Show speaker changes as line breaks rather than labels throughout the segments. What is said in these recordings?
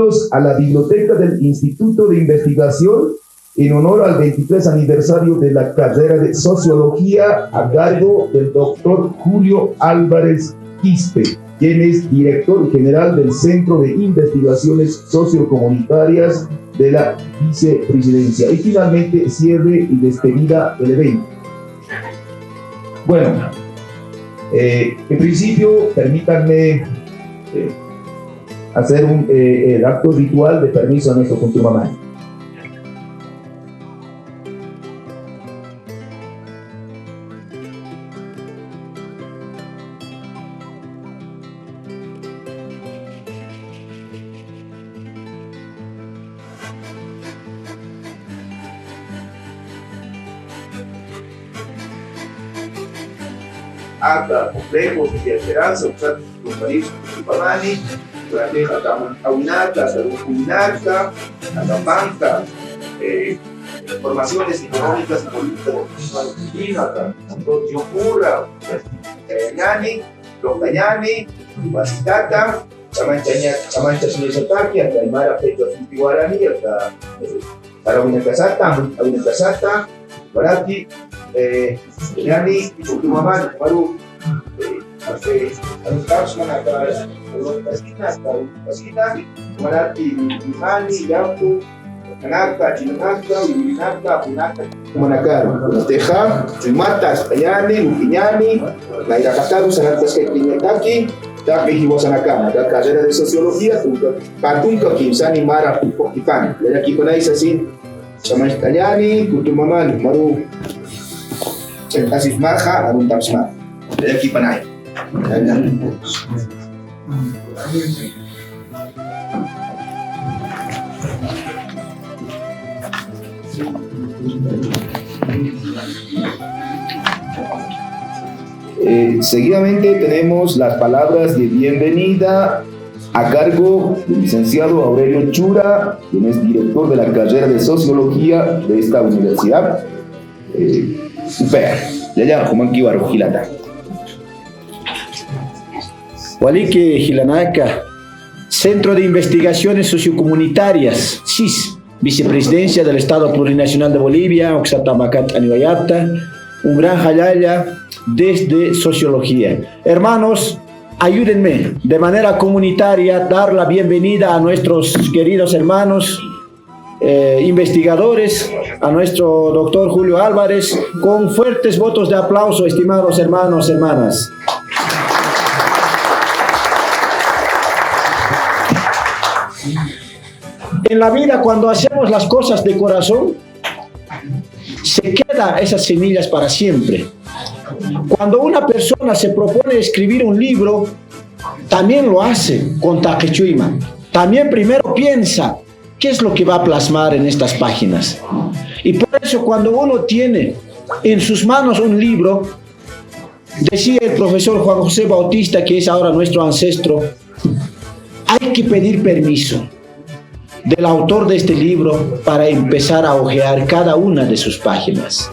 donados a la biblioteca del Instituto de Investigación en honor al 23 aniversario de la carrera de Sociología a cargo del doctor Julio Álvarez Quispe, quien es director general del Centro de Investigaciones Sociocomunitarias de la Vicepresidencia. Y finalmente, cierre y despedida del evento. Bueno, en principio, permítanme hacer el acto ritual de permiso a nuestro Kuntumamani. Acta complejos de esperanza, usar los países de Pamani, durante la Aunata, Salud Cuminata, la Banca, formaciones económicas y políticas, tanto Yopura, Cayani, Locayani, Basitata, Chamancha Sinesataki, hasta Aymara Pecho Guarani, hasta Arauinacasata, Barati, Yani, y su mamá, Maru, a los casos, a las casitas, Marati, Mani, Yapu, Kanaka, Chinaka, Urinaka, Punaka, Manakar, Teja, Matas, Tayani, Upiñani, la Iracataru, Sanatas, Kinyataki, Tapi Hiwasanakana, la carrera de Sociología, Patunka, Kimsani, Mara, Pukipani, la aquí ponéis así, Chamay Tayani, Kutumamani, Maru. Asif marha alun tapsma. Dari aquí panay. Seguidamente tenemos las palabras de bienvenida a cargo del licenciado Aurelio Chura, quien es director de la carrera de Sociología de esta universidad. Super, ya llamo como en Kibar Gilata.
Walike Gilanaka, Centro de Investigaciones Sociocomunitarias, CIS, Vicepresidencia del Estado Plurinacional de Bolivia, Oxatamacat Anibayata, un gran jalaya desde Sociología. Hermanos, ayúdenme de manera comunitaria a dar la bienvenida a nuestros queridos hermanos investigadores, a nuestro doctor Julio Álvarez, con fuertes votos de aplauso, estimados hermanos, hermanas. En la vida, cuando hacemos las cosas de corazón, se quedan esas semillas para siempre. Cuando una persona se propone escribir un libro, también lo hace con Taquechuima. También primero piensa, ¿qué es lo que va a plasmar en estas páginas? Y por eso cuando uno tiene en sus manos un libro, decía el profesor Juan José Bautista, que es ahora nuestro ancestro, hay que pedir permiso del autor de este libro para empezar a hojear cada una de sus páginas.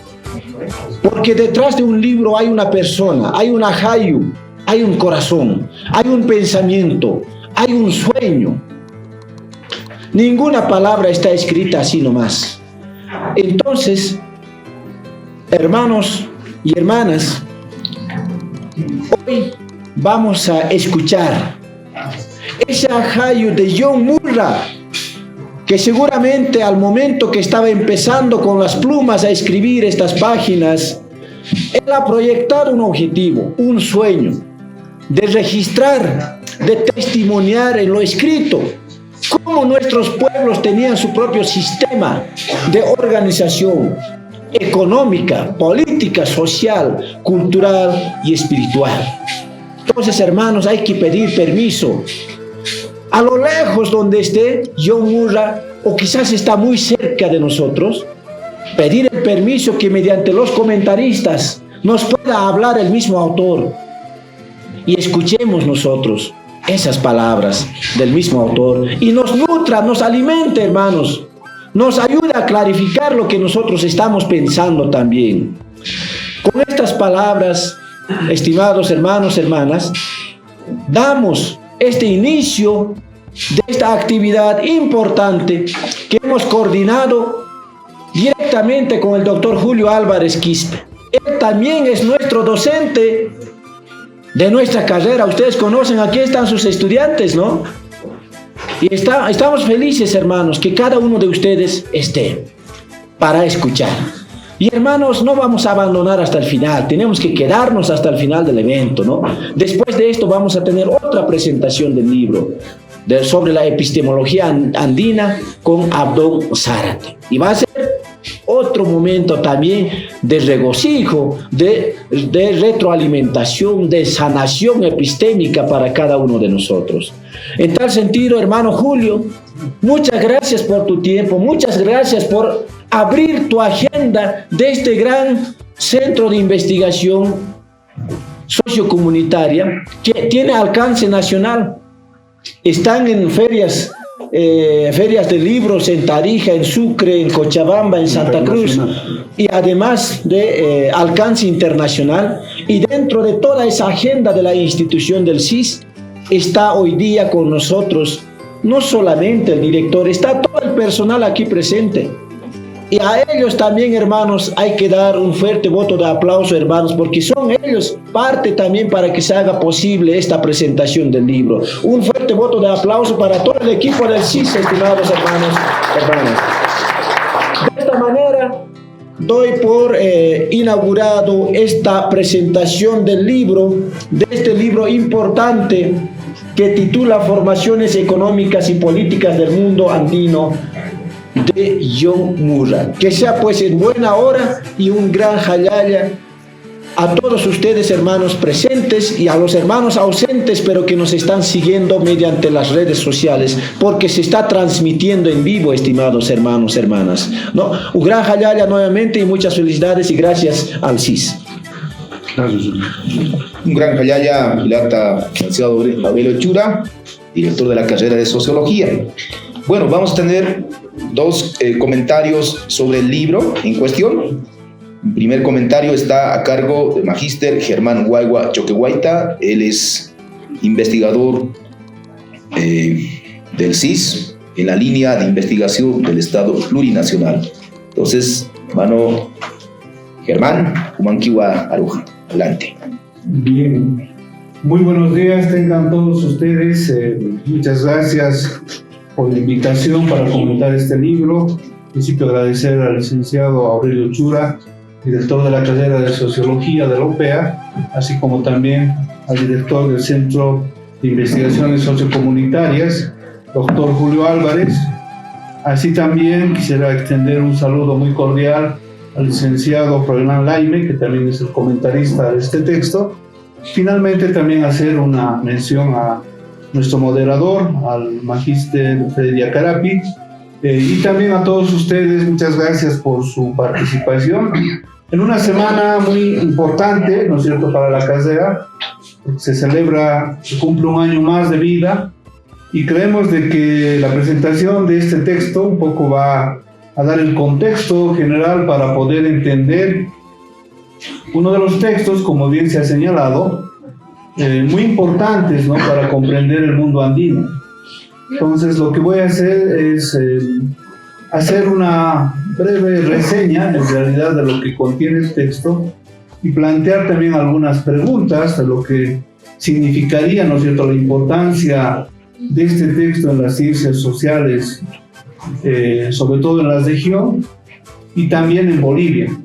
Porque detrás de un libro hay una persona, hay una hayu, hay un corazón, hay un pensamiento, hay un sueño. Ninguna palabra está escrita así nomás. Entonces, hermanos y hermanas, hoy vamos a escuchar ese hayu de John Murra, que seguramente al momento que estaba empezando con las plumas a escribir estas páginas, él ha proyectado un objetivo, un sueño, de registrar, de testimoniar en lo escrito cómo nuestros pueblos tenían su propio sistema de organización económica, política, social, cultural y espiritual. Entonces, hermanos, hay que pedir permiso. A lo lejos donde esté John Murra, o quizás está muy cerca de nosotros, pedir el permiso que mediante los comentaristas nos pueda hablar el mismo autor y escuchemos nosotros esas palabras del mismo autor y nos nutra, nos alimente, hermanos, nos ayuda a clarificar lo que nosotros estamos pensando también. Con estas palabras, estimados hermanos, hermanas, damos este inicio de esta actividad importante que hemos coordinado directamente con el doctor Julio Álvarez Quispe. Él también es nuestro docente de nuestra carrera. Ustedes conocen, aquí están sus estudiantes, ¿no? Y estamos felices, hermanos, que cada uno de ustedes esté para escuchar. Y hermanos, no vamos a abandonar hasta el final, tenemos que quedarnos hasta el final del evento, ¿no? Después de esto vamos a tener otra presentación del libro sobre la epistemología andina con Abdón Zárate. Y va a ser otro momento también de regocijo, de retroalimentación, de sanación epistémica para cada uno de nosotros. En tal sentido, hermano Julio, muchas gracias por tu tiempo, muchas gracias por abrir tu agenda de este gran centro de investigación sociocomunitaria que tiene alcance nacional. Están en ferias de libros en Tarija, en Sucre, en Cochabamba, en Santa Cruz, y además de alcance internacional. Y dentro de toda esa agenda de la institución del CIS está hoy día con nosotros no solamente el director, está todo el personal aquí presente. Y a ellos también, hermanos, hay que dar un fuerte voto de aplauso, hermanos, porque son ellos parte también para que se haga posible esta presentación del libro. Un fuerte voto de aplauso para todo el equipo del CIS, estimados hermanos. De esta manera, doy por inaugurado esta presentación del libro, de este libro importante que titula Formaciones económicas y políticas del mundo andino, de John Murray. Que sea pues en buena hora y un gran jalaya a todos ustedes, hermanos presentes, y a los hermanos ausentes pero que nos están siguiendo mediante las redes sociales, porque se está transmitiendo en vivo, estimados hermanos, hermanas, ¿no? Un gran jalaya nuevamente y muchas felicidades y gracias al CIS.
Un gran jalaya, Pilata, licenciado Abel Ochura, director de la carrera de Sociología. Bueno, vamos a tener dos comentarios sobre el libro en cuestión. El primer comentario está a cargo del magíster Germán Guaigua Choquehuayta. Él es investigador del CIS en la línea de investigación del Estado plurinacional. Entonces, hermano Germán, Humanquiwa Aruja, adelante.
Bien, muy buenos días tengan todos ustedes. Muchas gracias por la invitación para comentar este libro. En principio, agradecer al licenciado Aurelio Ochura, director de la carrera de Sociología de la OPEA, así como también al director del Centro de Investigaciones Sociocomunitarias, doctor Julio Álvarez. Así también quisiera extender un saludo muy cordial al licenciado Froilán Laime, que también es el comentarista de este texto. Finalmente, también hacer una mención a nuestro moderador, al magíster Frederic Carapi, y también a todos ustedes, muchas gracias por su participación en una semana muy importante, ¿no es cierto?, para la carrera, porque se cumple un año más de vida, y creemos de que la presentación de este texto un poco va a dar el contexto general para poder entender uno de los textos, como bien se ha señalado, muy importantes, ¿no?, para comprender el mundo andino. Entonces, lo que voy a hacer es hacer una breve reseña, en realidad, de lo que contiene el texto y plantear también algunas preguntas de lo que significaría, ¿no es cierto?, la importancia de este texto en las ciencias sociales, sobre todo en la región y también en Bolivia.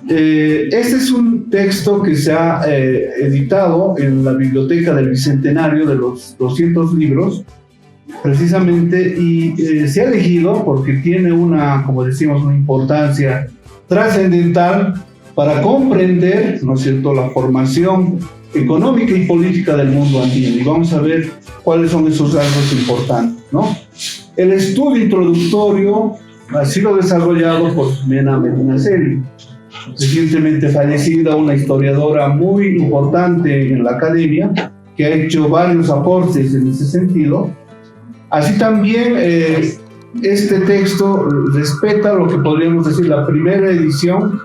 Este es un texto que se ha editado en la Biblioteca del Bicentenario de los 200 libros, precisamente, y se ha elegido porque tiene como decimos, una importancia trascendental para comprender, ¿no es cierto?, la formación económica y política del mundo andino. Y vamos a ver cuáles son esos rasgos importantes, ¿no? El estudio introductorio ha sido desarrollado por Mena Medinaceli, recientemente fallecida, una historiadora muy importante en la academia, que ha hecho varios aportes en ese sentido. Así también este texto respeta lo que podríamos decir la primera edición,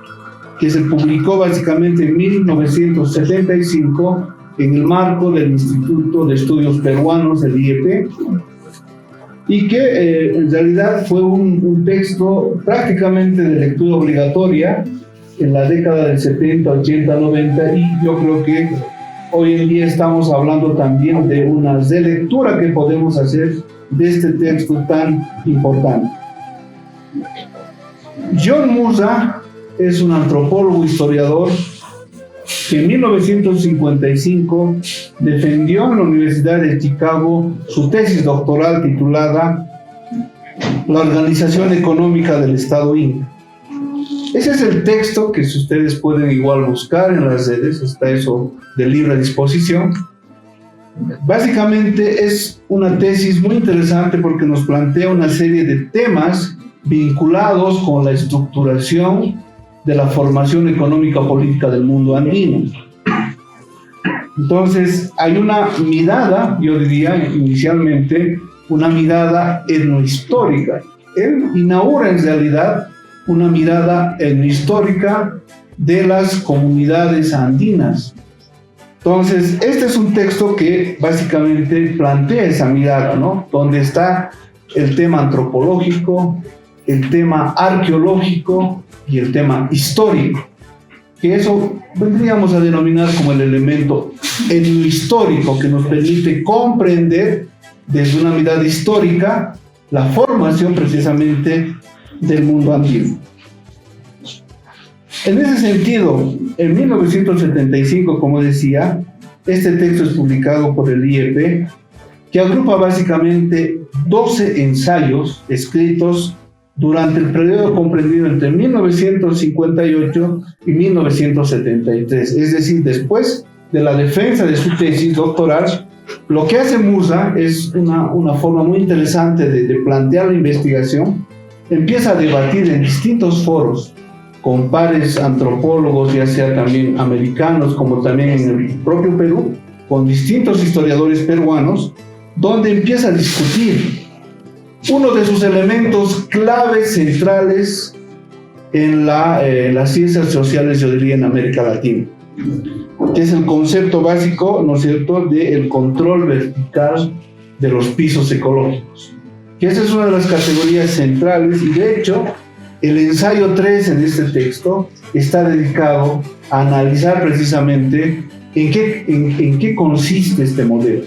que se publicó básicamente en 1975 en el marco del Instituto de Estudios Peruanos, el IEP, y que en realidad fue un texto prácticamente de lectura obligatoria en la década del 70, 80, 90, y yo creo que hoy en día estamos hablando también de una relectura que podemos hacer de este texto tan importante. John Musa es un antropólogo historiador que en 1955 defendió en la Universidad de Chicago su tesis doctoral titulada La Organización Económica del Estado Inca. Ese es el texto que ustedes pueden igual buscar en las redes, está eso de libre disposición. Básicamente es una tesis muy interesante porque nos plantea una serie de temas vinculados con la estructuración de la formación económica política del mundo andino. Entonces, hay una mirada, yo diría inicialmente, una mirada etnohistórica. Él inaugura en realidad una mirada etnohistórica de las comunidades andinas. Entonces, este es un texto que básicamente plantea esa mirada, ¿no? Donde está el tema antropológico, el tema arqueológico y el tema histórico, que eso vendríamos a denominar como el elemento etnohistórico que nos permite comprender desde una mirada histórica la formación precisamente del mundo andino. En ese sentido, en 1975, como decía, este texto es publicado por el IEP, que agrupa básicamente 12 ensayos escritos durante el periodo comprendido entre 1958 y 1973, es decir, después de la defensa de su tesis doctoral. Lo que hace Musa es una forma muy interesante de plantear la investigación. Empieza a debatir en distintos foros con pares antropólogos, ya sea también americanos como también en el propio Perú, con distintos historiadores peruanos, donde empieza a discutir uno de sus elementos claves centrales en las ciencias sociales, yo diría, en América Latina, que es el concepto básico, ¿no es cierto?, del control vertical de los pisos ecológicos, que esa es una de las categorías centrales, y de hecho el ensayo 3 en este texto está dedicado a analizar precisamente en qué consiste este modelo.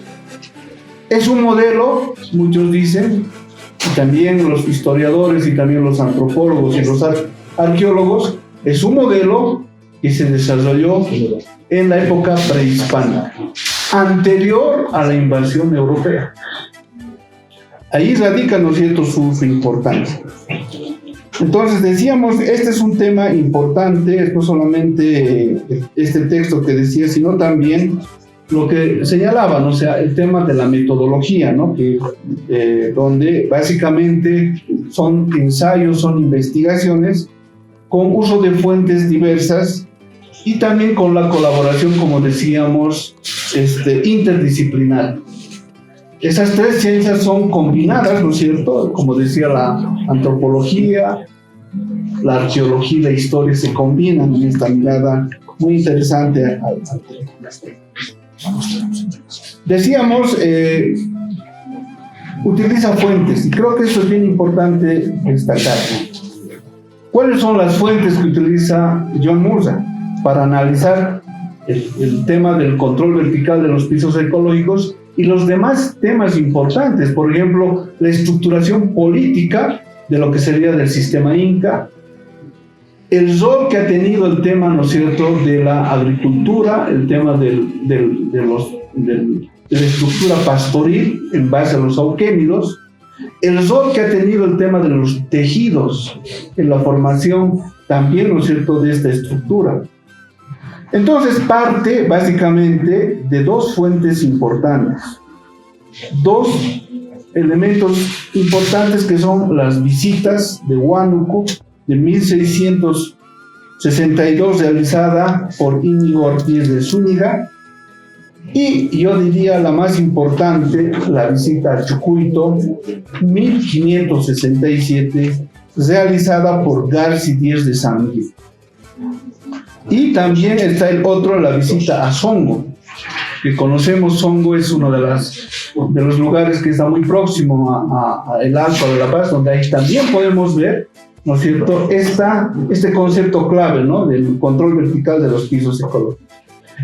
Es un modelo, muchos dicen, y también los historiadores y también los antropólogos y los arqueólogos, es un modelo que se desarrolló en la época prehispánica, anterior a la invasión europea. Ahí radica, ¿no es cierto?, su importancia. Entonces decíamos, este es un tema importante, no solamente este texto que decía, sino también lo que señalaban, o sea, el tema de la metodología, ¿no? Donde básicamente son ensayos, son investigaciones con uso de fuentes diversas y también con la colaboración, como decíamos, interdisciplinar. Esas tres ciencias son combinadas, ¿no es cierto? Como decía, la antropología, la arqueología y la historia se combinan en esta mirada muy interesante. Decíamos, utiliza fuentes, y creo que eso es bien importante destacar. ¿Cuáles son las fuentes que utiliza John Musa para analizar el tema del control vertical de los pisos ecológicos y los demás temas importantes? Por ejemplo, la estructuración política de lo que sería del sistema inca, el rol que ha tenido el tema, ¿no es cierto?, de la agricultura, el tema de la estructura pastoril en base a los auquénidos, el rol que ha tenido el tema de los tejidos en la formación también, ¿no es cierto?, de esta estructura. Entonces parte básicamente de dos fuentes importantes, dos elementos importantes que son las visitas de Huánuco de 1662 realizada por Íñigo Ortiz de Zúñiga, y yo diría la más importante, la visita a Chucuito 1567 realizada por Garci Díez de San Miguel. Y también está el otro, la visita a Songo, que conocemos, Songo es uno de los lugares que está muy próximo a el Alto de La Paz, donde ahí también podemos ver, ¿no es cierto?, este concepto clave, ¿no?, del control vertical de los pisos ecológicos.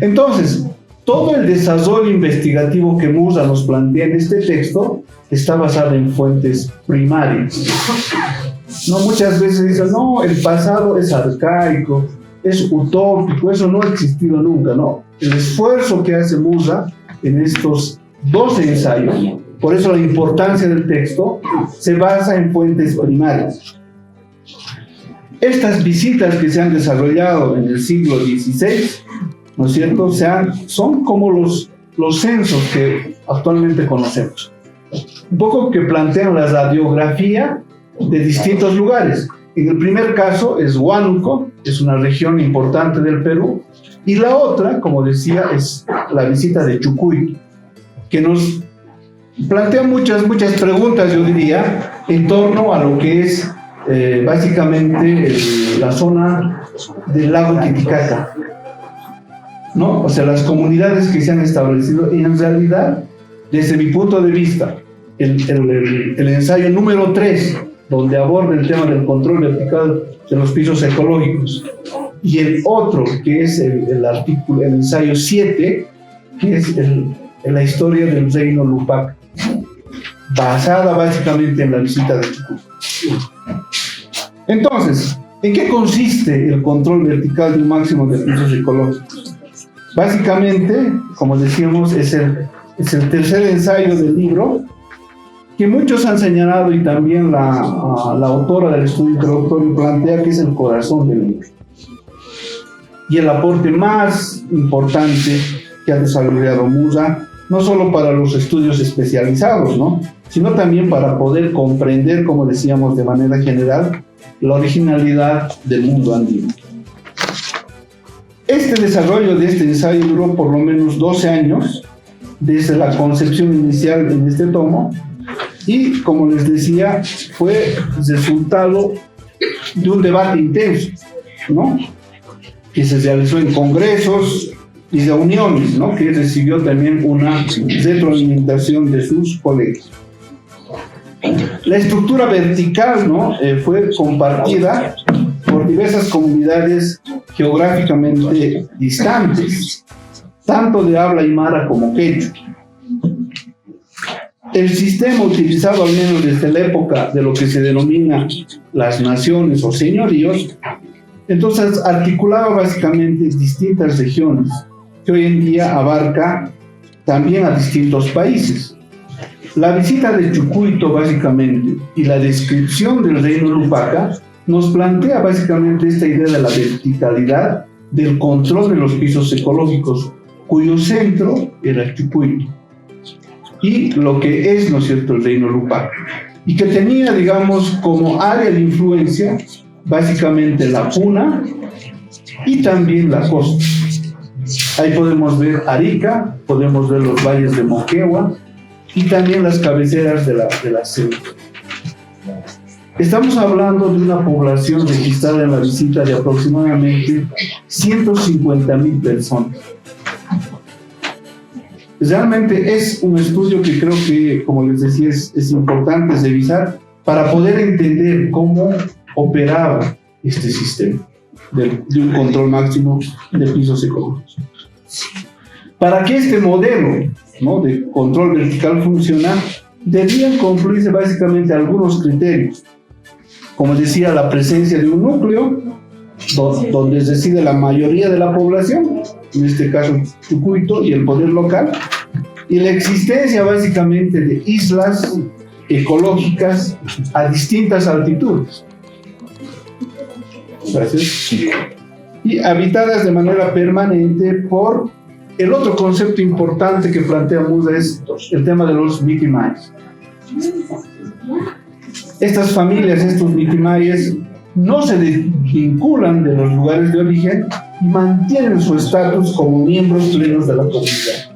Entonces, todo el desarrollo investigativo que Musa nos plantea en este texto está basado en fuentes primarias. No, muchas veces dicen, no, el pasado es arcaico, es utópico, eso no ha existido nunca, no. El esfuerzo que hace Musa en estos 12 ensayos, por eso la importancia del texto, se basa en fuentes primarias. Estas visitas que se han desarrollado en el siglo XVI, ¿no es cierto?, son como los censos que actualmente conocemos. Un poco que plantean la radiografía de distintos lugares. En el primer caso es Huánuco, es una región importante del Perú, y la otra, como decía, es la visita de Chucuito, que nos plantea muchas preguntas, yo diría, en torno a lo que es básicamente la zona del lago Titicaca, ¿no? O sea, las comunidades que se han establecido, y en realidad, desde mi punto de vista, el ensayo número 3, donde aborda el tema del control vertical de los pisos ecológicos, y el otro, que es el ensayo 7, que es la historia del reino Lupac, basada básicamente en la visita de Chucuito. Entonces, ¿en qué consiste el control vertical de un máximo de pisos ecológicos? Básicamente, como decíamos, es el tercer ensayo del libro, que muchos han señalado, y también la autora del estudio introductorio plantea que es el corazón del libro y el aporte más importante que ha desarrollado Musa, no solo para los estudios especializados, ¿no?, sino también para poder comprender, como decíamos de manera general, la originalidad del mundo andino. Este desarrollo de este ensayo duró por lo menos 12 años, desde la concepción inicial en este tomo, y, como les decía, fue resultado de un debate intenso, ¿no?, que se realizó en congresos y reuniones, ¿no?, que recibió también una retroalimentación de sus colegas. La estructura vertical, ¿no?, fue compartida por diversas comunidades geográficamente distantes, tanto de habla aymara como quechua. El sistema utilizado, al menos desde la época de lo que se denomina las naciones o señoríos, entonces articulaba básicamente distintas regiones, que hoy en día abarca también a distintos países. La visita de Chucuito, básicamente, y la descripción del reino Lupaca nos plantea básicamente esta idea de la verticalidad del control de los pisos ecológicos, cuyo centro era Chucuito, y lo que es, ¿no es cierto?, el reino Lupaca, y que tenía, digamos, como área de influencia básicamente la Puna y también la costa. Ahí podemos ver Arica, podemos ver los valles de Moquegua y también las cabeceras de la selva. Estamos hablando de una población registrada en la visita de aproximadamente 150,000 personas. Realmente es un estudio que creo que, como les decía, es importante revisar para poder entender cómo operaba este sistema de un control máximo de pisos ecológicos. Para que este modelo, ¿no?, de control vertical funcione, debían cumplirse básicamente algunos criterios. Como decía, la presencia de un núcleo donde reside la mayoría de la población, en este caso Chucuito, y el poder local, y la existencia básicamente de islas ecológicas a distintas altitudes. Gracias. Y habitadas de manera permanente por el otro concepto importante que plantea Musa, es el tema de los mitimayes. Estas familias, estos mitimayes, no se desvinculan de los lugares de origen y mantienen su estatus como miembros plenos de la comunidad.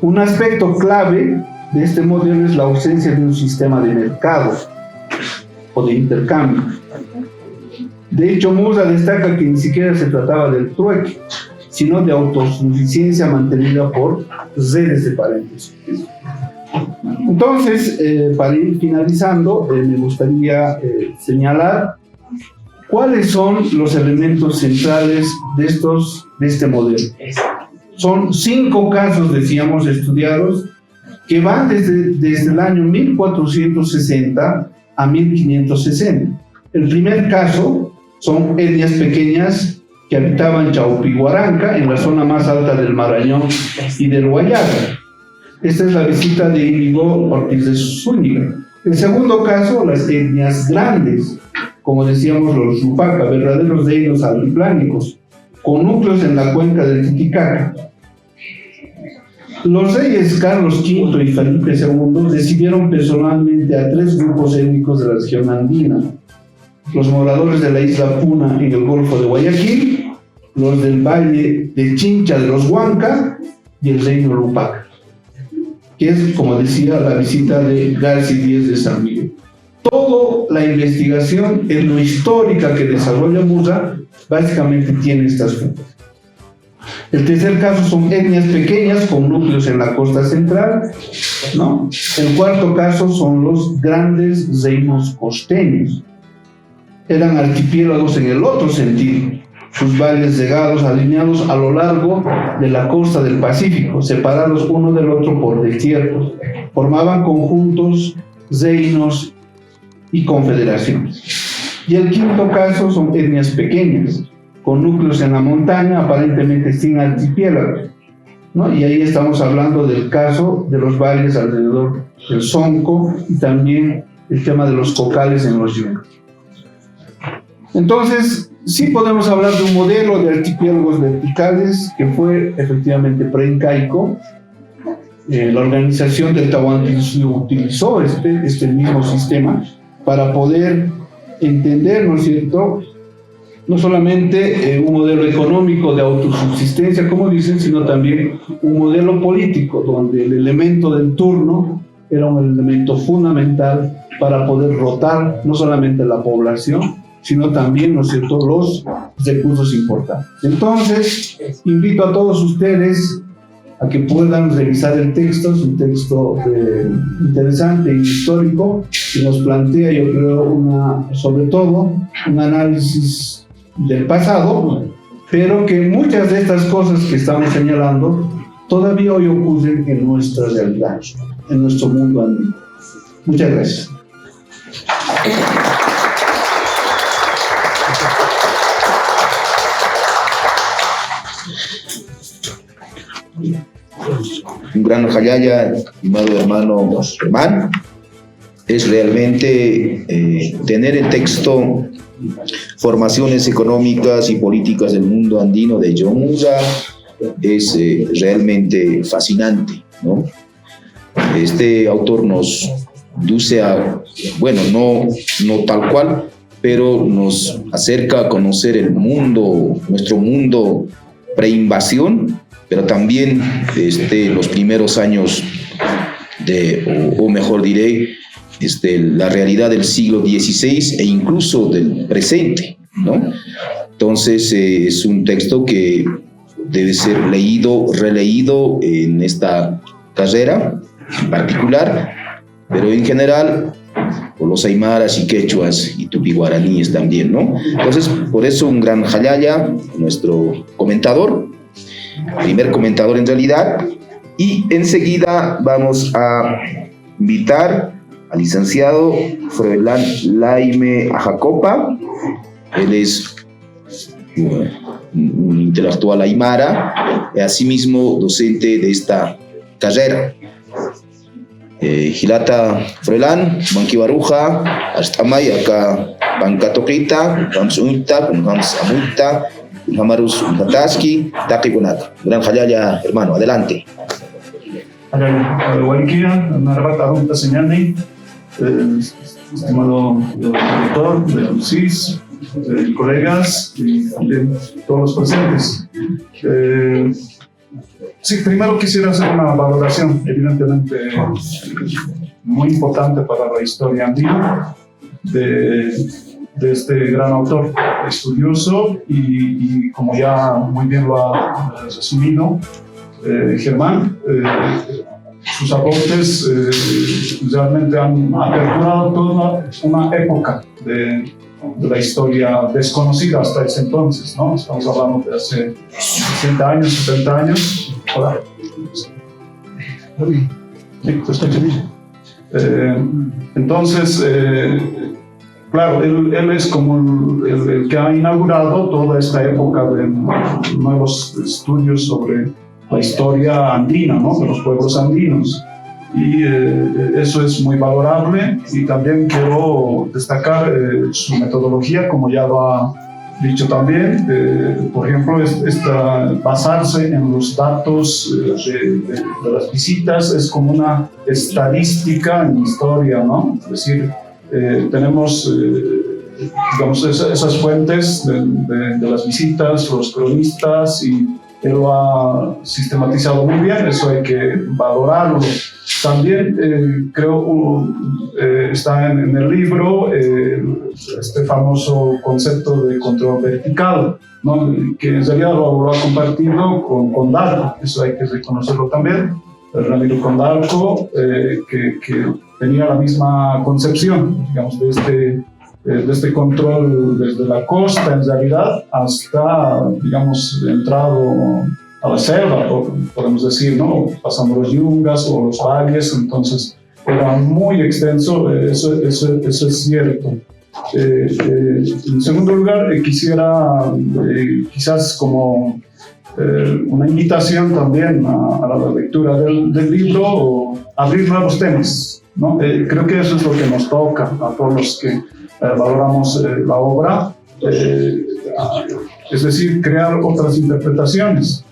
Un aspecto clave de este modelo es la ausencia de un sistema de mercado o de intercambio. De hecho, Musa destaca que ni siquiera se trataba del trueque, sino de autosuficiencia mantenida por redes de paréntesis. Entonces, para ir finalizando, me gustaría señalar cuáles son los elementos centrales de este modelo. Son 5 casos, decíamos, estudiados, que van desde el año 1460 a 1560. El primer caso son etnias pequeñas que habitaban Chaupihuaranca, en la zona más alta del Marañón y del Guayaga. Esta es la visita de Íñigo Ortiz de Zúñiga. El segundo caso, las etnias grandes, como decíamos los Yupaca, verdaderos reinos altiplánicos, con núcleos en la cuenca del Titicaca. Los reyes Carlos V y Felipe II recibieron personalmente a 3 grupos étnicos de la región andina: los moradores de la isla Puna en el Golfo de Guayaquil, los del valle de Chincha de los Huanca y el reino Lupac, que es, como decía, la visita de García Díez de San Miguel. Toda la investigación etnohistórica que desarrolla Murra básicamente tiene estas fuentes. El tercer caso son etnias pequeñas con núcleos en la costa central, ¿no? El cuarto caso son los grandes reinos costeños. Eran archipiélagos en el otro sentido, sus valles regados alineados a lo largo de la costa del Pacífico, separados uno del otro por desiertos. Formaban conjuntos, reinos y confederaciones. Y el quinto caso son etnias pequeñas, con núcleos en la montaña, aparentemente sin archipiélagos, ¿no? Y ahí estamos hablando del caso de los valles alrededor del Sonco y también el tema de los cocales en los yungas. Entonces, sí podemos hablar de un modelo de archipiélagos verticales que fue efectivamente preincaico. La organización del Tahuantinsuyo utilizó este mismo sistema para poder entender, ¿no es cierto?, no solamente un modelo económico de autosubsistencia, como dicen, sino también un modelo político, donde el elemento del turno era un elemento fundamental para poder rotar no solamente la población, sino también, ¿no es cierto?, los recursos importantes. Entonces, invito a todos ustedes a que puedan revisar el texto. Es un texto interesante e histórico que nos plantea, yo creo, sobre todo, un análisis del pasado, pero que muchas de estas cosas que estamos señalando todavía hoy ocurren en nuestra realidad, en nuestro mundo andino. Muchas gracias.
Un gran jalaya, estimado hermano Germán, es realmente tener el texto Formaciones económicas y políticas del mundo andino de John Murra es realmente fascinante, ¿no? Este autor nos induce a, bueno, no tal cual, pero nos acerca a conocer el mundo, nuestro mundo preinvasión, pero también los primeros años o mejor diré, la realidad del siglo XVI e incluso del presente, ¿no? Entonces es un texto que debe ser leído, releído en esta carrera en particular, pero en general por los aymaras y quechuas y tupiguaraníes también, ¿no? Entonces, por eso un gran jalaya, nuestro comentador, primer comentador en realidad, y enseguida vamos a invitar al licenciado Froilán Laime Ajacopa. Él es un intelectual aymara, asimismo docente de esta carrera. Hilata Froilán, Manquibaruja, Astamay, acá Pancatoquita, Ramsunita, Ramsamuita, Hamarus Unataski, Takigunaka. Gran Jalaya, hermano, adelante.
Guariquía, Narvata Junta Señani, estimado director del CIS, colegas y también todos los presentes. Sí, primero quisiera hacer una valoración, evidentemente muy importante para la historia andina, de de este gran autor, estudioso y como ya muy bien lo ha resumido Germán, sus aportes realmente han aperturado toda una época de la historia desconocida hasta ese entonces, ¿no? Estamos hablando de hace 60 años, 70 años. Hola. Entonces, claro, él es como el que ha inaugurado toda esta época de nuevos estudios sobre la historia andina, ¿no? De los pueblos andinos. Y eso es muy valorable, y también quiero destacar su metodología, como ya lo ha dicho también. Por ejemplo, basarse en los datos de las visitas es como una estadística en historia, ¿no? Es decir, tenemos digamos, esas fuentes de las visitas, los cronistas, y él lo ha sistematizado muy bien, eso hay que valorarlo. También creo está en el libro este famoso concepto de control vertical, ¿no? Que en realidad lo ha compartido con Darco, eso hay que reconocerlo también. Ramiro Condarco, que tenía la misma concepción, digamos, de este control desde la costa, en realidad, hasta, digamos, entrado a la selva, podemos decir, ¿no? Pasando los yungas o los valles, entonces era muy extenso, eso es cierto. En segundo lugar, quisiera quizás como una invitación también a la lectura del libro, o abrir nuevos temas, ¿no? Creo que eso es lo que nos toca a todos los que valoramos la obra, es decir, crear otras interpretaciones.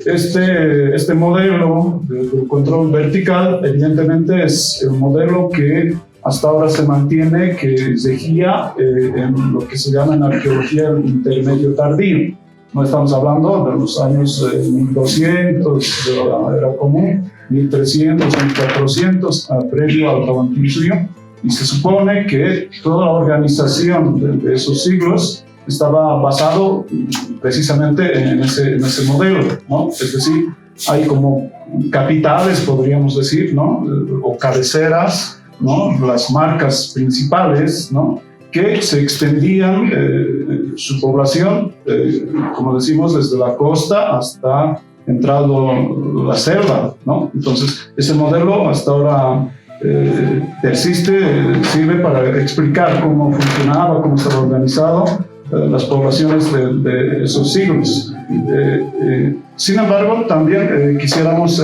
Este modelo del control vertical evidentemente es el modelo que hasta ahora se mantiene, que se guía en lo que se llama en arqueología el intermedio tardío. No estamos hablando de los años 1200 de la era común, 1300, 1400, previo al Tahuantinsuyo, y se supone que toda la organización de esos siglos estaba basado precisamente en ese modelo, ¿no? Es decir, hay como capitales, podríamos decir, ¿no? O cabeceras, ¿no? Las marcas principales, ¿no? Que se extendían su población, como decimos, desde la costa hasta entrado la selva, ¿no? Entonces, ese modelo hasta ahora persiste, sirve para explicar cómo funcionaba, cómo estaba organizado las poblaciones de esos siglos. Sin embargo, también quisiéramos,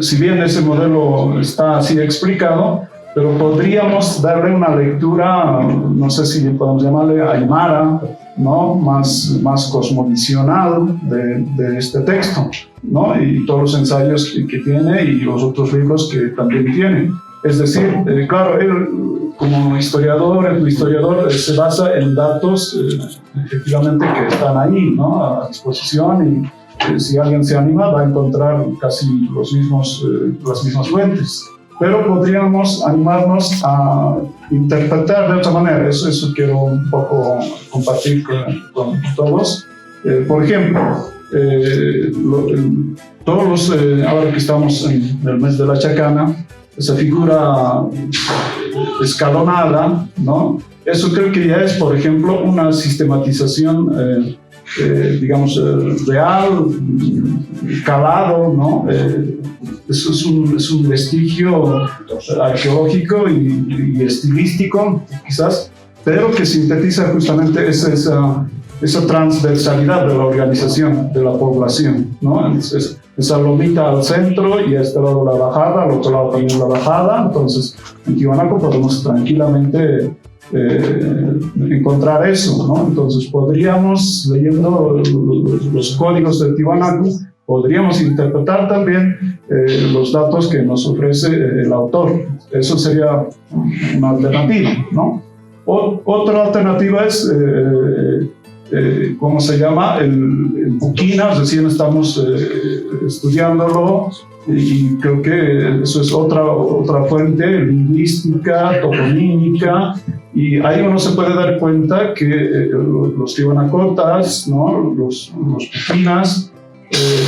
si bien ese modelo está así explicado, pero podríamos darle una lectura, no sé si podemos llamarle aymara, ¿no? más cosmovisional de este texto, ¿no? Y todos los ensayos que tiene y los otros libros que también tiene. Es decir, claro, él como historiador se basa en datos efectivamente que están ahí, ¿no? A disposición, y si alguien se anima va a encontrar casi las mismas fuentes. Pero podríamos animarnos a interpretar de otra manera. Eso quiero un poco compartir con todos. Por ejemplo, ahora que estamos en el mes de la Chacana, esa figura escalonada, ¿no? Eso creo que ya es, por ejemplo, una sistematización, digamos, real, calado, ¿no? Eso es un vestigio arqueológico y estilístico, quizás, pero que sintetiza justamente esa transversalidad de la organización de la población, ¿no? Entonces, esa lomita al centro y a este lado la bajada, al otro lado también la bajada. Entonces, en Tiwanaku podemos tranquilamente encontrar eso, ¿no? Entonces, podríamos, leyendo los códigos de Tiwanaku, podríamos interpretar también los datos que nos ofrece el autor. Eso sería una alternativa, ¿no? Otra alternativa es ¿cómo se llama? El Buquina, recién estamos estudiándolo, y creo que eso es otra fuente lingüística, toponímica, y ahí uno se puede dar cuenta que los tiwanacotas, ¿no? los Buquinas,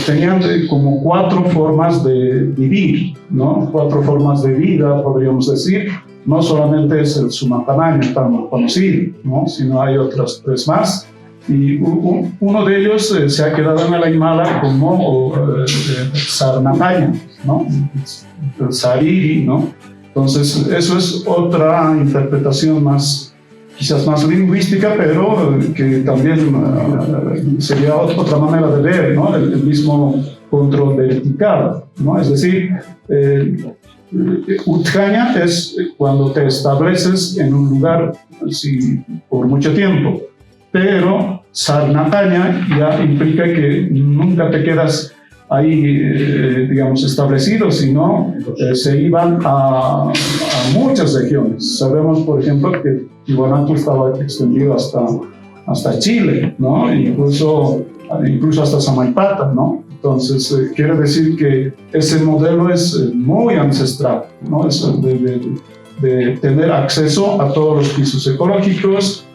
tenían como 4 formas de vivir, ¿no? 4 formas de vida, podríamos decir. No solamente es el Sumapanaña tan conocido, ¿no? Sino hay otras 3 más. Y uno de ellos se ha quedado en el Aymara como Sarnataña, ¿no? El Sariri, ¿no? Entonces, eso es otra interpretación quizás más lingüística, pero que también sería otra manera de ver, ¿no? El mismo control vertical, ¿no? Es decir, Utjaña es cuando te estableces en un lugar por mucho tiempo, pero Sarnataña ya implica que nunca te quedas ahí, digamos, establecido, sino se iban a muchas regiones. Sabemos, por ejemplo, que Tiwanaku estaba extendido hasta Chile, ¿no? Incluso hasta Samaipata, ¿no? Entonces, quiere decir que ese modelo es muy ancestral, ¿no? Es de tener acceso a todos los pisos ecológicos,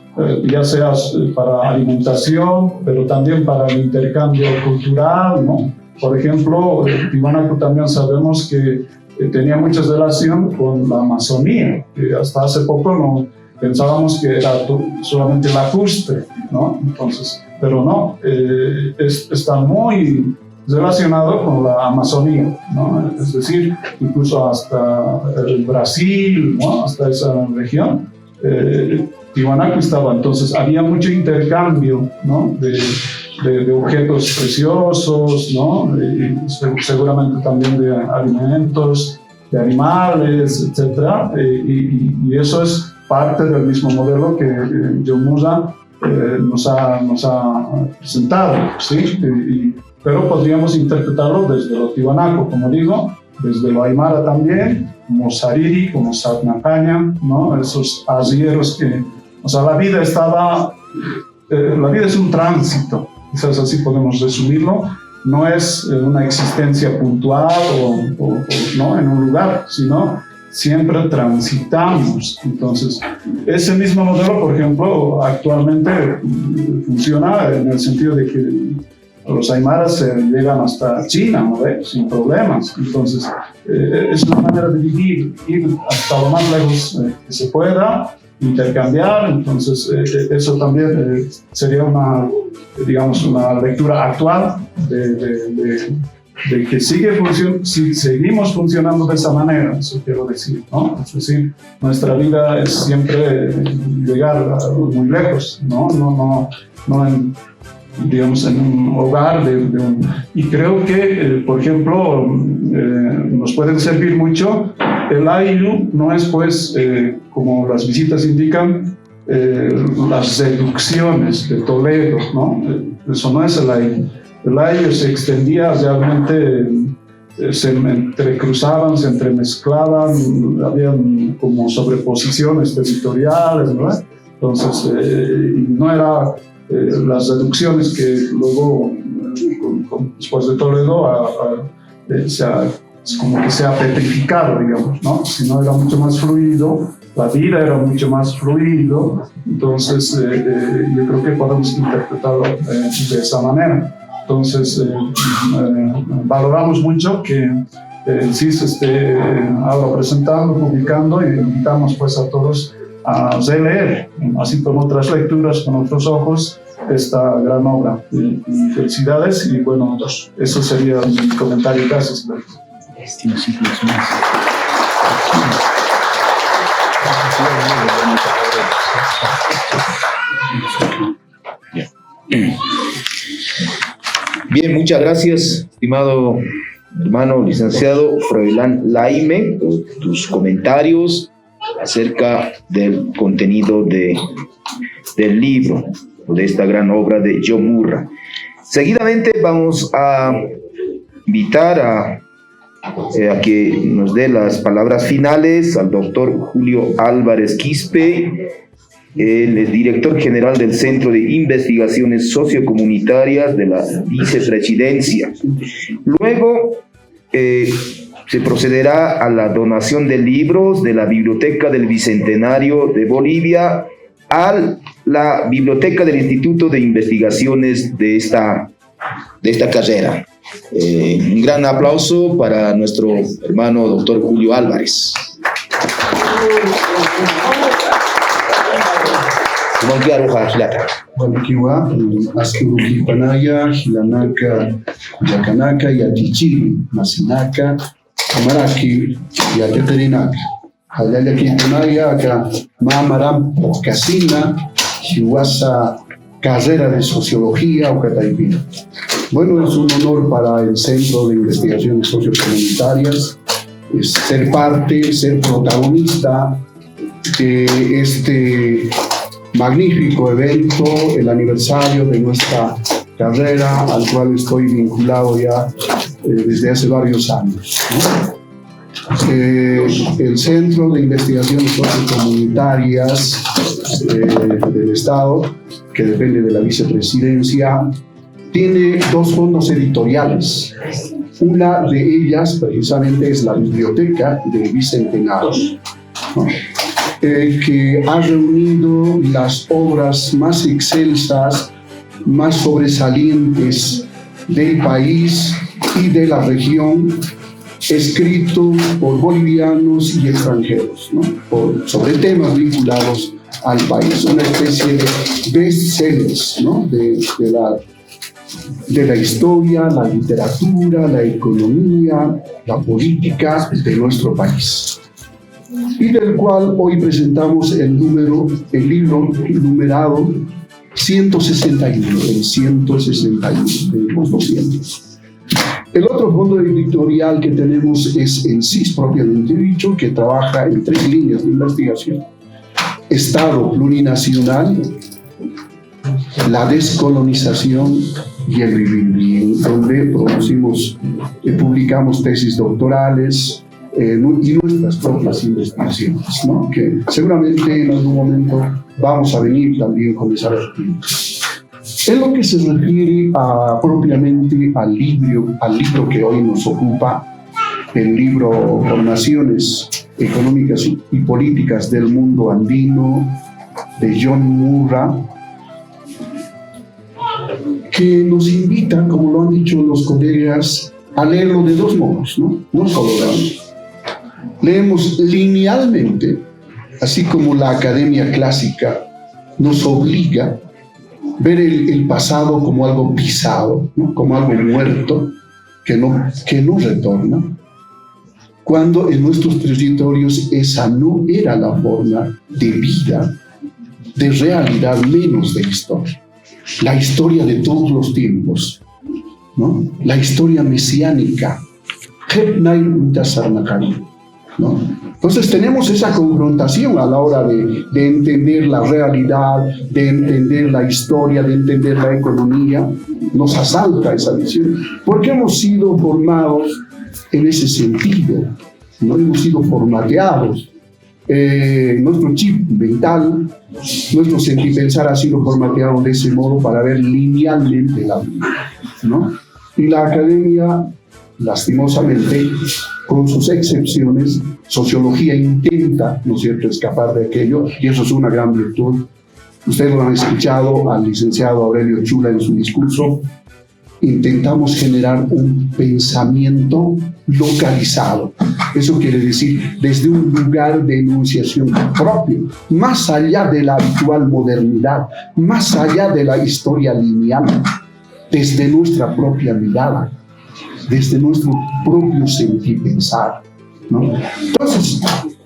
ya sea para alimentación, pero también para el intercambio cultural, ¿no? Por ejemplo, Tiwanaku también sabemos que tenía mucha relación con la Amazonía, que hasta hace poco no pensábamos que era solamente lacustre, ¿no? Entonces, pero no, está muy relacionado con la Amazonía, ¿no? Es decir, incluso hasta el Brasil, ¿no? Hasta esa región, Tiwanaku estaba. Entonces había mucho intercambio, ¿no? de objetos preciosos, ¿no? Y seguramente también de alimentos, de animales, etc. Y eso es parte del mismo modelo que Yomura nos ha presentado, ¿sí? Pero podríamos interpretarlo desde lo tiwanaco, como digo, desde lo aymara también, como Sariri, como Sarnataña, ¿no? Esos arrieros que, o sea, la vida es un tránsito, quizás así podemos resumirlo. No es una existencia puntual o ¿no? en un lugar, sino siempre transitamos. Entonces, ese mismo modelo, por ejemplo, actualmente funciona en el sentido de que los aymaras llegan hasta China, ¿no? Sin problemas. Entonces, es una manera de vivir, ir hasta lo más lejos que se pueda, intercambiar. Entonces, eso también sería una lectura actual de que si seguimos funcionando de esa manera, eso quiero decir, ¿no? Es decir, nuestra vida es siempre llegar muy lejos, no en un hogar y creo que, por ejemplo, nos pueden servir mucho. El Ayllu no es, pues, como las visitas indican, las seducciones de Toledo, ¿no? Eso no es el Ayllu. El Ayllu se extendía realmente, se entrecruzaban, se entremezclaban, habían como sobreposiciones territoriales, ¿no? Entonces, no era las reducciones que luego, después de Toledo, como que se ha petrificado, digamos, ¿no? Sino era mucho más fluido, la vida era mucho más fluido. Entonces, yo creo que podemos interpretarlo de esa manera. Entonces, valoramos mucho que el CIS esté ahora presentando, publicando, y invitamos pues a todos a releer, así como otras lecturas con otros ojos, esta gran obra. Y felicidades, y bueno, eso sería mi comentario. Gracias.
Bien, muchas gracias, estimado hermano licenciado Froilán Laime, por tus comentarios acerca del contenido del libro, de esta gran obra de Yomura. Seguidamente vamos a invitar a que nos dé las palabras finales al doctor Julio Álvarez Quispe, Él es director general del Centro de Investigaciones Sociocomunitarias de la Vicepresidencia. Luego se procederá a la donación de libros de la Biblioteca del Bicentenario de Bolivia a la Biblioteca del Instituto de Investigaciones de esta carrera. Un gran aplauso para nuestro hermano doctor Julio Álvarez.
Wanikiwa, Askuruki Panaya, Hilanaka, Yakanaka, Yatichi, Masinaka, Amaraki, Yateterinaka. Halayaki Panaya, Mamaram, Casina, Hiwasa, carrera de sociología o Cataipina. Bueno, es un honor para el Centro de Investigaciones Sociocomunitarias ser parte, ser protagonista de este magnífico evento, el aniversario de nuestra carrera, al cual estoy vinculado ya desde hace varios años, ¿no? El Centro de Investigaciones Sociocomunitarias del Estado, que depende de la Vicepresidencia, tiene dos fondos editoriales. Una de ellas, precisamente, es la Biblioteca del Bicentenario, ¿no? Que ha reunido las obras más excelsas, más sobresalientes del país y de la región, escrito por bolivianos y extranjeros, ¿no? Sobre temas vinculados al país, una especie de bestsellers, ¿no? de la historia, la literatura, la economía, la política de nuestro país, y del cual hoy presentamos el libro numerado 161, el 161, tenemos 200. El otro fondo editorial que tenemos es el CIS propiamente dicho, que trabaja en 3 líneas de investigación: Estado plurinacional, la descolonización y el vivir bien, donde publicamos tesis doctorales y nuestras propias investigaciones, ¿no? Que seguramente en algún momento vamos a venir también con esa reflexión. En lo que se refiere propiamente al libro que hoy nos ocupa, el libro Formaciones Económicas y Políticas del Mundo Andino, de John Murra, que nos invita, como lo han dicho los colegas, a leerlo de dos modos, ¿no? No solo leemos linealmente, así como la academia clásica nos obliga a ver el pasado como algo pisado, ¿no? Como algo muerto, que no retorna, cuando en nuestros territorios esa no era la forma de vida, de realidad, menos de historia. La historia de todos los tiempos, ¿no? La historia mesiánica, ¿no? Entonces tenemos esa confrontación a la hora de entender la realidad, de entender la historia, de entender la economía. Nos asalta esa visión, porque hemos sido formados en ese sentido, no hemos sido formateados. Nuestro chip mental, nuestro sentir pensar ha sido formateado de ese modo para ver linealmente la vida, ¿no? Y la academia, lastimosamente, con sus excepciones, sociología intenta, ¿no es cierto?, escapar de aquello, y eso es una gran virtud. Ustedes lo han escuchado al licenciado Aurelio Chula en su discurso. Intentamos generar un pensamiento localizado. Eso quiere decir desde un lugar de enunciación propio, más allá de la habitual modernidad, más allá de la historia lineal, desde nuestra propia mirada, desde nuestro propio sentir pensar, ¿no? Entonces,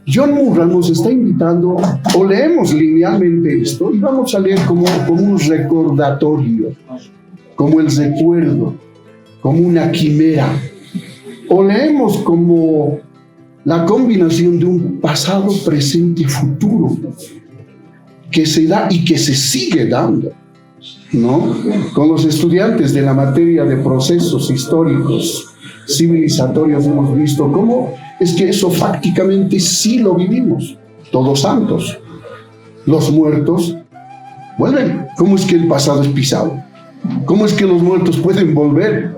John Murra nos está invitando, o leemos linealmente esto y vamos a leer como un recordatorio, como el recuerdo, como una quimera, o leemos como la combinación de un pasado, presente y futuro que se da y que se sigue dando, ¿no? Con los estudiantes de la materia de procesos históricos civilizatorios hemos visto cómo es que eso fácticamente sí lo vivimos, Todos Santos. los muertos vuelven. ¿Cómo es que el pasado es pisado? ¿Cómo es que los muertos pueden volver?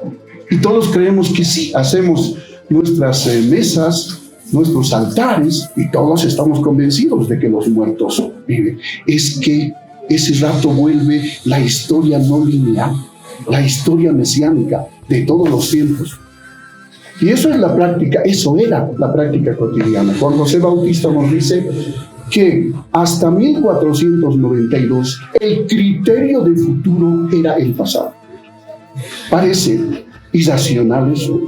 Y todos creemos que sí, hacemos nuestras mesas, nuestros altares, y todos estamos convencidos de que los muertos viven. Es que ese rato vuelve la historia no lineal, la historia mesiánica de todos los tiempos. Y eso es la práctica, eso era la práctica cotidiana. Juan José Bautista nos dice que hasta 1492 el criterio de futuro era el pasado. Parece irracional eso.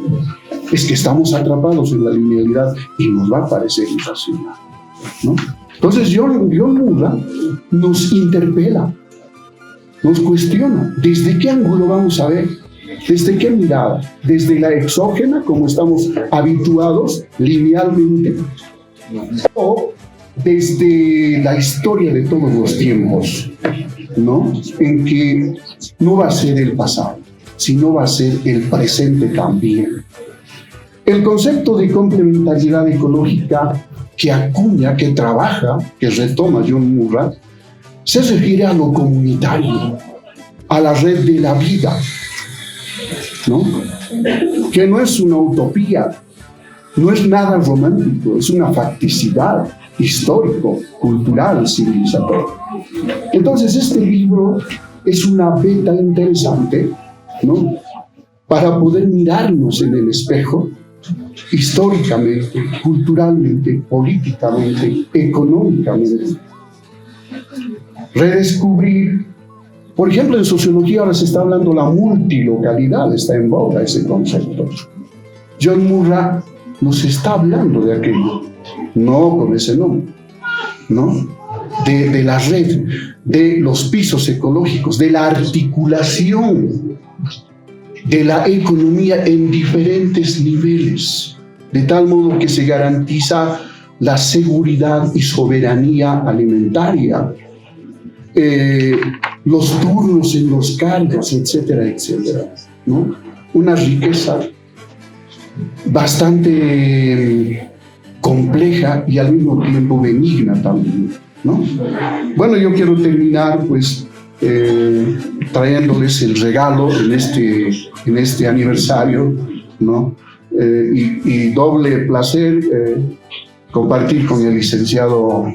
Es que estamos atrapados en la linealidad y nos va a parecer irracional, ¿no? Entonces John Murra nos interpela, nos cuestiona. ¿Desde qué ángulo vamos a ver? ¿Desde qué mirada? ¿Desde la exógena, como estamos habituados linealmente? ¿O desde la historia de todos los tiempos, ¿no? En que no va a ser el pasado, sino va a ser el presente también. El concepto de complementariedad ecológica que acuña, que trabaja, que retoma John Murra, se refiere a lo comunitario, a la red de la vida, ¿no? Que no es una utopía, no es nada romántico, es una facticidad histórico, cultural, civilizatoria. Entonces este libro es una beta interesante, ¿no? Para poder mirarnos en el espejo históricamente, culturalmente, políticamente, económicamente. Redescubrir, por ejemplo, en sociología ahora se está hablando la multilocalidad, está en boga ese concepto. John Murra nos está hablando de aquello, no con ese nombre, ¿no? De la red, de los pisos ecológicos, de la articulación de la economía en diferentes niveles, de tal modo que se garantiza la seguridad y soberanía alimentaria, los turnos en los cargos, etcétera, etcétera, ¿no? Una riqueza bastante compleja y al mismo tiempo benigna también, ¿no? Bueno, yo quiero terminar pues trayéndoles el regalo en este aniversario, ¿no? Y doble placer compartir con el licenciado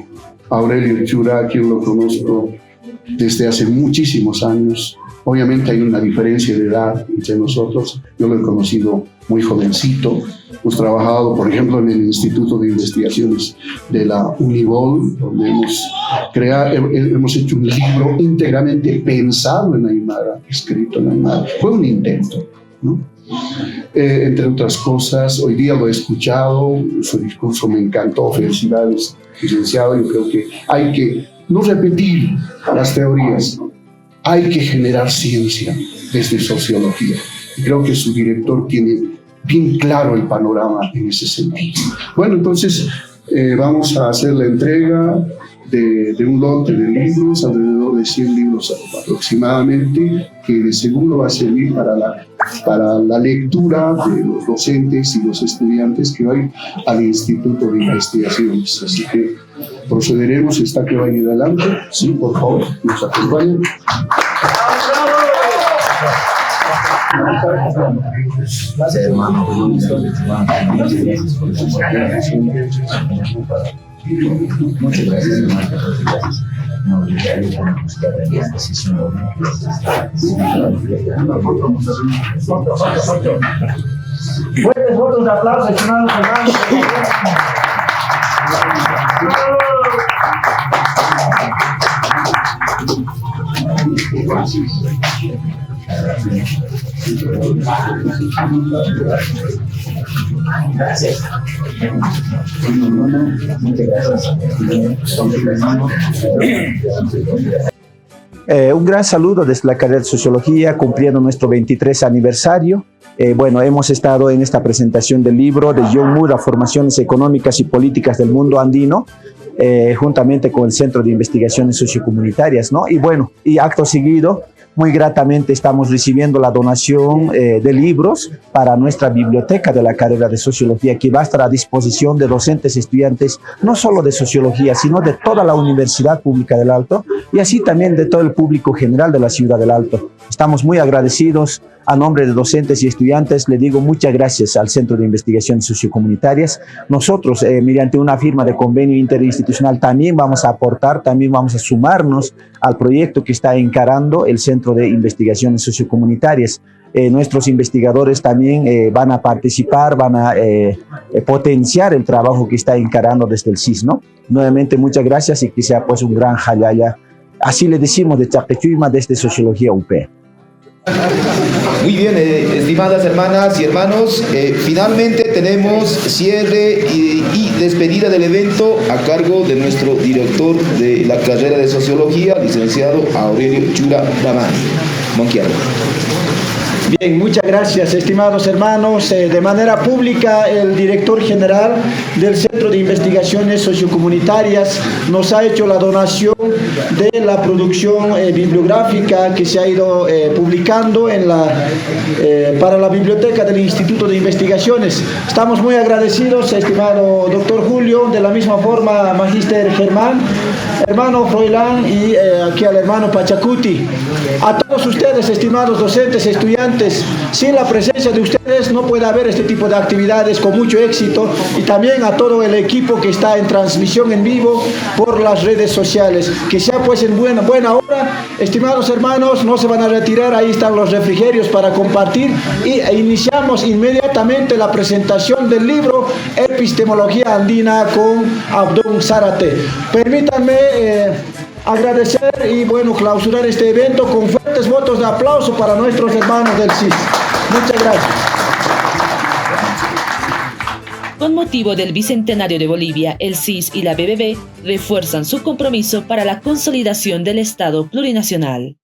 Aurelio Chura, a quien lo conozco desde hace muchísimos años. Obviamente hay una diferencia de edad entre nosotros. Yo lo he conocido muy jovencito. Hemos trabajado, por ejemplo, en el Instituto de Investigaciones de la Unibol, donde hemos hecho un libro íntegramente pensado en Aymara, escrito en Aymara. Fue un intento, ¿no? Entre otras cosas, hoy día lo he escuchado, su discurso me encantó. Felicidades, licenciado. Yo creo que hay que no repetir las teorías, hay que generar ciencia desde sociología. Creo que su director tiene bien claro el panorama en ese sentido. Bueno, entonces vamos a hacer la entrega de un lote de libros, alrededor de 100 libros aproximadamente, que de seguro va a servir para la lectura de los docentes y los estudiantes que van al Instituto de Investigaciones. Así que procederemos, está que vaya adelante. Sí, por favor, nos acompañan.
Gracias, hermano. Muchas gracias, hermano. No, fuertes votos de aplauso, estimados hermanos. Gracias. Muchas gracias.
Un gran saludo desde la carrera de Sociología, cumpliendo nuestro 23 aniversario. Bueno, hemos estado en esta presentación del libro de John Murra, Formaciones Económicas y Políticas del Mundo Andino, juntamente con el Centro de Investigaciones Sociocomunitarias, ¿no? Y bueno, y acto seguido, muy gratamente estamos recibiendo la donación de libros para nuestra biblioteca de la carrera de Sociología, que va a estar a disposición de docentes y estudiantes, no solo de Sociología, sino de toda la Universidad Pública del Alto y así también de todo el público general de la ciudad del Alto. Estamos muy agradecidos. A nombre de docentes y estudiantes, le digo muchas gracias al Centro de Investigaciones Sociocomunitarias. Nosotros, mediante una firma de convenio interinstitucional, también vamos a aportar, también vamos a sumarnos al proyecto que está encarando el Centro de Investigaciones Sociocomunitarias. Nuestros investigadores también van a participar, van a potenciar el trabajo que está encarando desde el CIS, ¿no? Nuevamente, muchas gracias y que sea pues un gran jalaya. Así le decimos de Chaquechuima, desde Sociología UP.
Muy bien, estimadas hermanas y hermanos, finalmente tenemos cierre y despedida del evento a cargo de nuestro director de la carrera de Sociología, licenciado Aurelio Chura Ramani. Monquiaro.
Bien, muchas gracias, estimados hermanos. De manera pública, el director general del Centro de Investigaciones Sociocomunitarias nos ha hecho la donación de la producción bibliográfica que se ha ido publicando para la biblioteca del Instituto de Investigaciones. Estamos muy agradecidos, estimado doctor Julio, de la misma forma, magíster Germán, hermano Froilán y aquí al hermano Pachacuti. A todos ustedes, estimados docentes, estudiantes, sin la presencia de ustedes no puede haber este tipo de actividades con mucho éxito, y también a todo el equipo que está en transmisión en vivo por las redes sociales. Que sea pues en buena hora, estimados hermanos, no se van a retirar, ahí están los refrigerios para compartir y iniciamos inmediatamente la presentación del libro Epistemología Andina con Abdón Zárate. Permítanme agradecer y clausurar este evento con fuertes votos de aplauso para nuestros hermanos del CIS. Muchas gracias.
Con motivo del Bicentenario de Bolivia, el CIS y la BBB refuerzan su compromiso para la consolidación del Estado plurinacional.